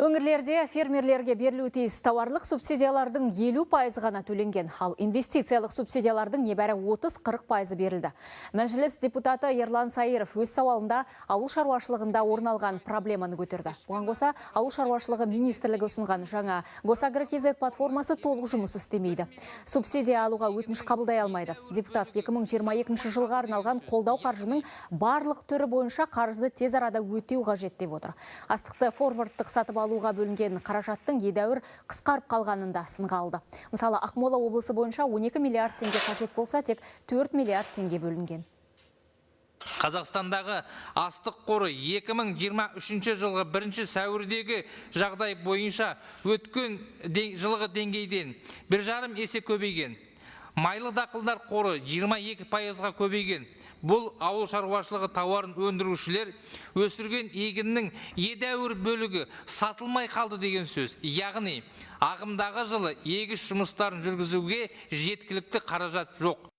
Өңірлерде фермерлерге берілуі тиіс тауарлық субсидиялардың 50% ғана төленген, ал инвестициялық субсидиялардың небәрі 30-40% берілді. Мәжіліс депутаты Ерлан Сайыров өз сауалында ауыл шаруашылығында орын алған проблеманы көтерді. Бұған қоса, ауыл шаруашылығы министрлігі ұсынған жаңа Госагро-KZ платформасы толық жұмыс істемейді. Субсидия алуға өтініш қабылдай алмайды. Депутат 2022 жылға арналған қолдау қаржының барлық түрі бойынша қарызды тез арада өтеу қажет деп отыр. Астықты форвардтық сатып алуға бөлінген қаражаттың едәуір қысқарып қалғанында сынға алды. Мысалы, Ақмола облысы бойынша 12 миллиард теңге қажет болса, тек 4 миллиард теңге бөлінген. Қазақстандағы астық қоры 2023 жылғы 1 сәуірдегі жағдай бойынша өткен жылғы деңгейден 1,5 есе көбейген. Майлы дақылдар қоры 22%-ға көбейген. Бұл ауыл шаруашылығы тауарын өндірушілер өсірген егіннің едәуір бөлігі сатылмай қалды деген сөз. Яғни, ағымдағы жылы егіс жұмыстарын жүргізуге жеткілікті қаражат жоқ.